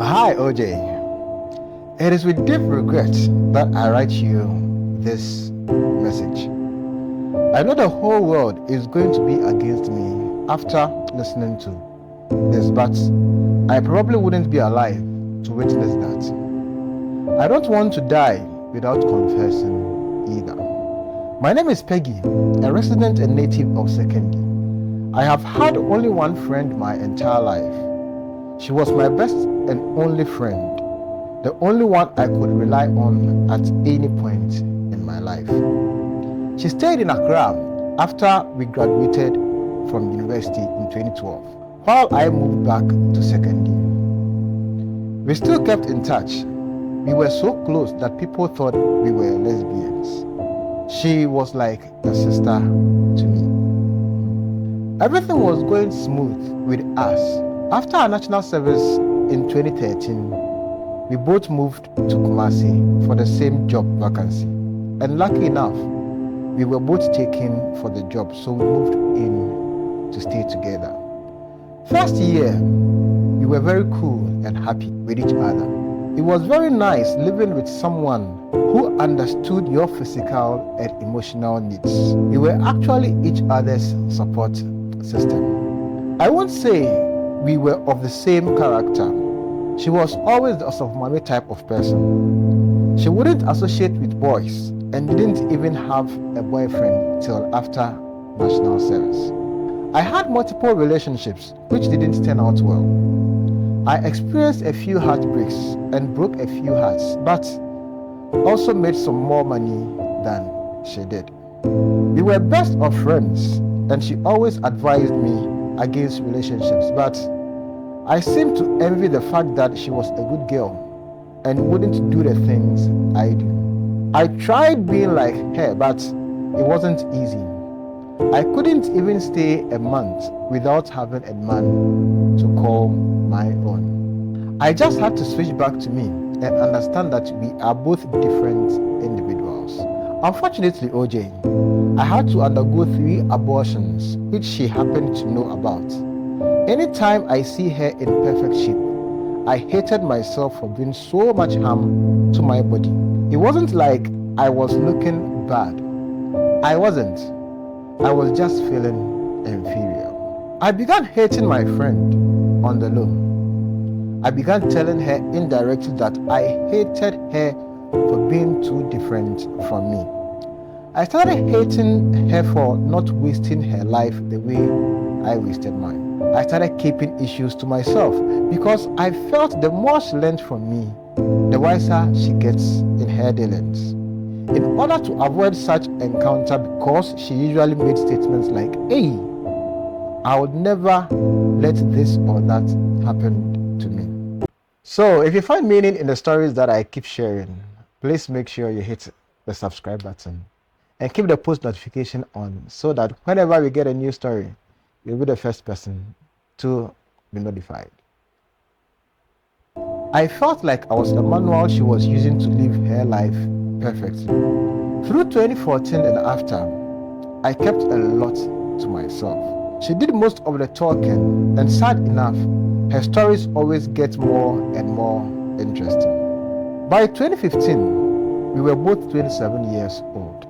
Hi, OJ. It is with deep regret that I write you this message. I know the whole world is going to be against me after listening to this, but I probably wouldn't be alive to witness that. I don't want to die without confessing either. My name is Peggy, a resident and native of Sekendi. I have had only one friend my entire life. She was my best and only friend, the only one I could rely on at any point in my life. She stayed in Accra after we graduated from university in 2012, while I moved back to Sekendi. We still kept in touch. We were so close that people thought we were lesbians. She was like a sister to me. Everything was going smooth with us. After our national service in 2013, we both moved to Kumasi for the same job vacancy. And lucky enough, we were both taken for the job, so we moved in to stay together. First year, we were very cool and happy with each other. It was very nice living with someone who understood your physical and emotional needs. We were actually each other's support system. I won't say we were of the same character. She was always the Osofumami type of person. She wouldn't associate with boys and didn't even have a boyfriend till after national service. I had multiple relationships which didn't turn out well. I experienced a few heartbreaks and broke a few hearts, but also made some more money than she did. We were best of friends and she always advised me against relationships, but I seemed to envy the fact that she was a good girl and wouldn't do the things I do. I tried being like her, but it wasn't easy. I couldn't even stay a month without having a man to call my own. I just had to switch back to me and understand that we are both different individuals. Unfortunately, OJ, I had to undergo 3 abortions, which she happened to know about. Anytime I see her in perfect shape, I hated myself for doing so much harm to my body. It wasn't like I was looking bad. I wasn't. I was just feeling inferior. I began hating my friend on the low. I began telling her indirectly that I hated her for being too different from me. I started hating her for not wasting her life the way I wasted mine. I started keeping issues to myself because I felt the more she learned from me, the wiser she gets in her dealings. In order to avoid such encounter, because she usually made statements like, "Hey, I would never let this or that happen to me." So if you find meaning in the stories that I keep sharing, please make sure you hit the subscribe button and keep the post notification on so that whenever we get a new story, you'll be the first person to be notified. I felt like I was a manual she was using to live her life perfectly. Through 2014 and after, I kept a lot to myself. She did most of the talking, and sad enough, her stories always get more and more interesting. By 2015, we were both 27 years old.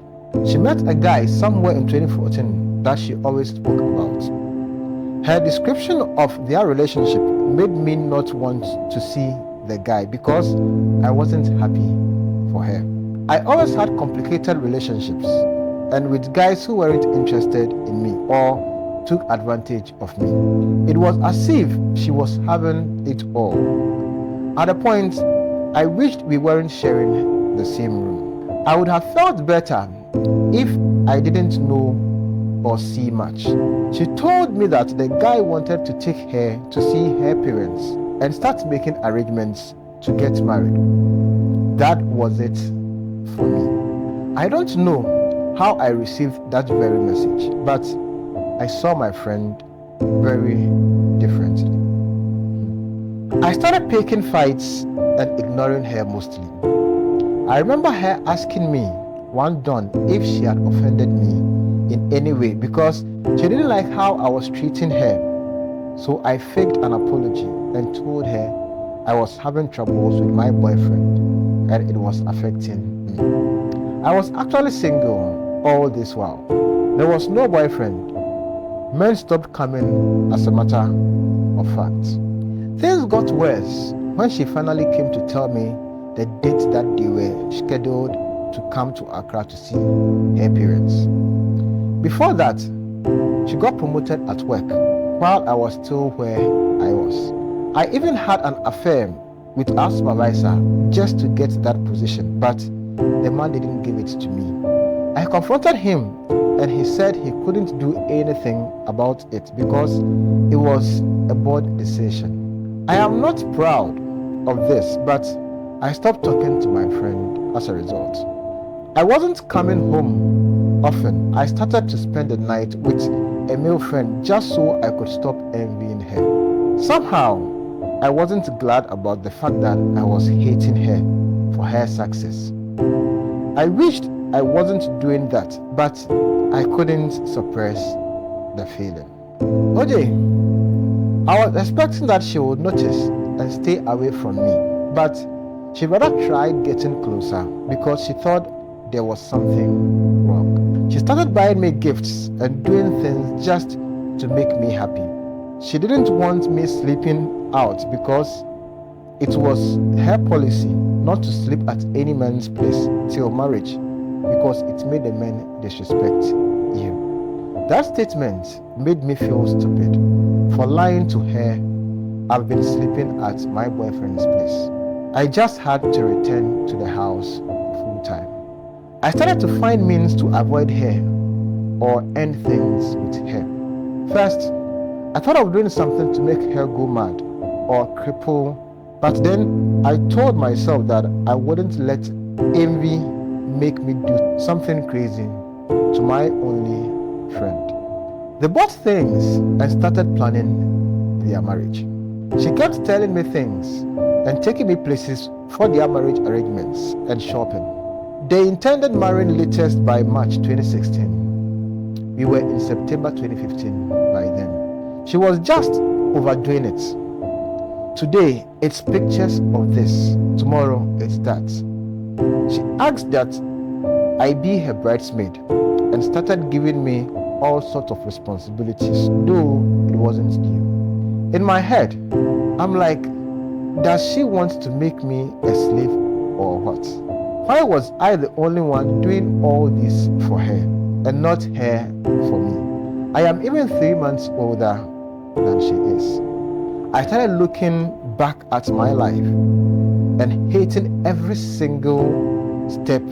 She met a guy somewhere in 2014 that she always spoke about. Her description of their relationship made me not want to see the guy because I wasn't happy for her. I always had complicated relationships and with guys who weren't interested in me or took advantage of me. It was as if she was having it all. At a point, I wished we weren't sharing the same room. I would have felt better if I didn't know or see much. She told me that the guy wanted to take her to see her parents and start making arrangements to get married. That was it for me. I don't know how I received that very message, but I saw my friend very differently. I started picking fights and ignoring her mostly. I remember her asking me one dawn if she had offended me in any way because she didn't like how I was treating her. So I faked an apology and told her I was having troubles with my boyfriend and it was affecting me. I was actually single all this while. There was no boyfriend. Men stopped coming as a matter of fact. Things got worse when she finally came to tell me the date that they were scheduled to come to Accra to see her parents. Before that, she got promoted at work while I was still where I was. I even had an affair with our supervisor just to get that position, but the man didn't give it to me. I confronted him and he said he couldn't do anything about it because it was a board decision. I am not proud of this, but I stopped talking to my friend as a result. I wasn't coming home often. I started to spend the night with a male friend just so I could stop envying her. Somehow, I wasn't glad about the fact that I was hating her for her success. I wished I wasn't doing that, but I couldn't suppress the feeling. OJ, I was expecting that she would notice and stay away from me, but she rather tried getting closer because she thought there was something wrong. She started buying me gifts and doing things just to make me happy. She didn't want me sleeping out because it was her policy not to sleep at any man's place till marriage because it made the men disrespect you. That statement made me feel stupid. For lying to her, I've been sleeping at my boyfriend's place. I just had to return to the house full time. I started to find means to avoid her or end things with her. First, I thought of doing something to make her go mad or cripple, but then I told myself that I wouldn't let envy make me do something crazy to my only friend. They bought things and started planning their marriage. She kept telling me things and taking me places for their marriage arrangements and shopping. They intended marrying latest by March 2016. We were in September 2015 by then. She was just overdoing it. Today, it's pictures of this. Tomorrow, it's that. She asked that I be her bridesmaid and started giving me all sorts of responsibilities, though it wasn't due. In my head, I'm like, does she want to make me a slave or what? Why was I the only one doing all this for her and not her for me? I am even 3 months older than she is. I started looking back at my life and hating every single step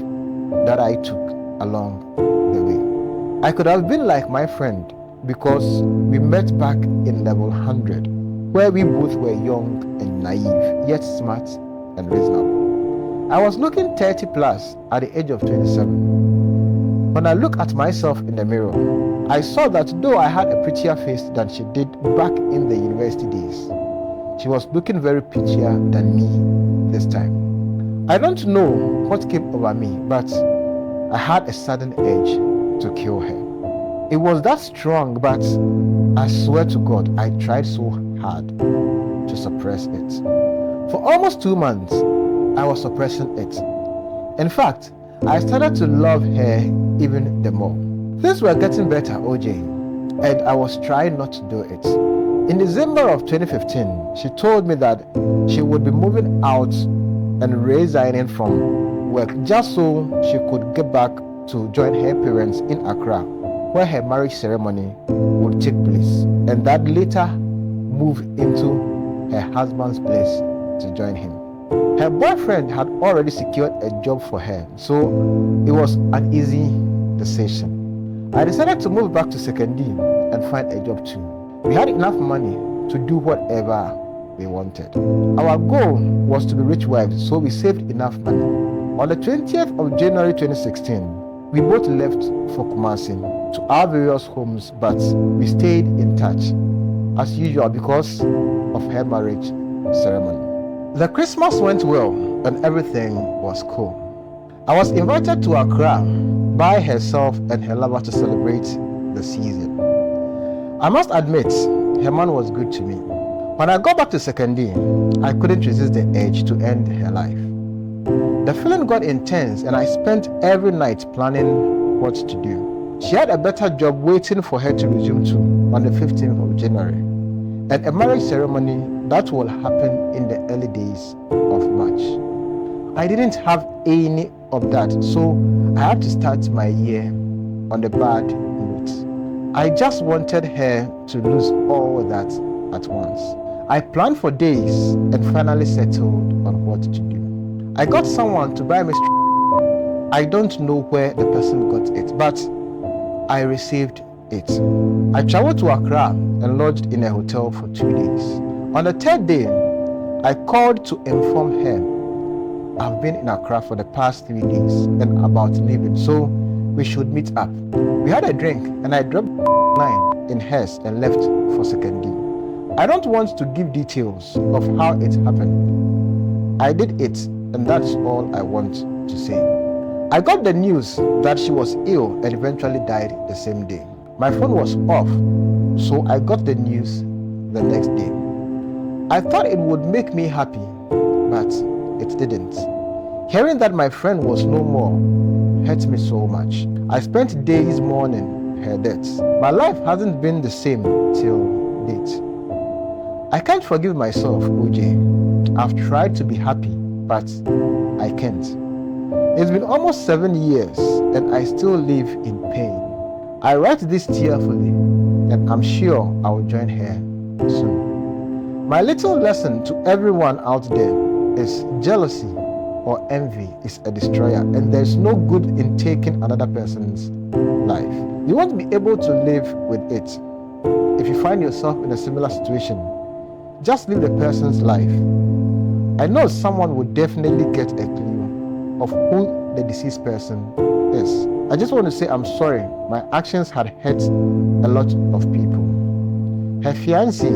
that I took along the way. I could have been like my friend because we met back in level 100, where we both were young and naive, yet smart and reasonable. I was looking 30 plus at the age of 27. When I look at myself in the mirror, I saw that though I had a prettier face than she did back in the university days, she was looking very prettier than me this time. I don't know what came over me, but I had a sudden urge to kill her. It was that strong, but I swear to God, I tried so hard to suppress it. For almost 2 months, I was suppressing it. In fact, I started to love her even the more. Things were getting better, OJ, and I was trying not to do it. In December of 2015, she told me that she would be moving out and resigning from work just so she could get back to join her parents in Accra, where her marriage ceremony would take place, and that later move into her husband's place to join him. Her boyfriend had already secured a job for her, so it was an easy decision. I decided to move back to Sekondi and find a job too. We had enough money to do whatever we wanted. Our goal was to be rich wives, so we saved enough money. On the 20th of January 2016, we both left for Kumasi to our various homes, but we stayed in touch as usual because of her marriage ceremony. The Christmas went well and everything was cool. I was invited to Accra by herself and her lover to celebrate the season. I must admit, her man was good to me. When I got back to secondary, I couldn't resist the urge to end her life. The feeling got intense and I spent every night planning what to do. She had a better job waiting for her to resume to on the 15th of January, and a marriage ceremony that will happen in the early days of March. I didn't have any of that, so I had to start my year on the bad note. I just wanted her to lose all that at once. I planned for days and finally settled on what to do. I got someone to buy me. I don't know where the person got it, but I received it. I traveled to Accra and lodged in a hotel for 2 days. On the third day, I called to inform her I've been in Accra for the past 3 days and about leaving, so we should meet up. We had a drink and I dropped line in hers and left for secondary. I don't want to give details of how it happened. I did it, and that's all I want to say. I got the news that she was ill and eventually died the same day. My phone was off, so I got the news the next day. I thought it would make me happy, but it didn't. Hearing that my friend was no more hurt me so much. I spent days mourning her death. My life hasn't been the same till date. I can't forgive myself, OJ. I've tried to be happy, but I can't. It's been almost 7 years and I still live in pain. I write this tearfully and I'm sure I will join her soon. My little lesson to everyone out there is jealousy or envy is a destroyer, and there's no good in taking another person's life. You won't be able to live with it. If you find yourself in a similar situation, just live the person's life. I know someone will definitely get a clue of who the deceased person is. I just want to say I'm sorry. My actions had hurt a lot of people. Her fiancé,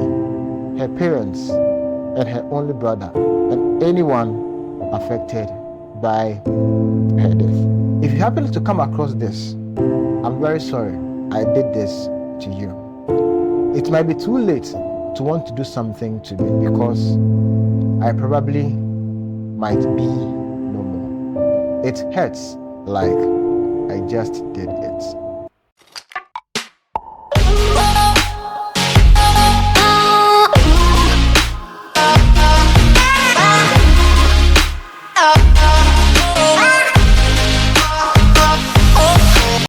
her parents, and her only brother, and anyone affected by her death. If you happen to come across this, I'm very sorry I did this to you. It might be too late to want to do something to me because I probably might be no more. It hurts like I just did it.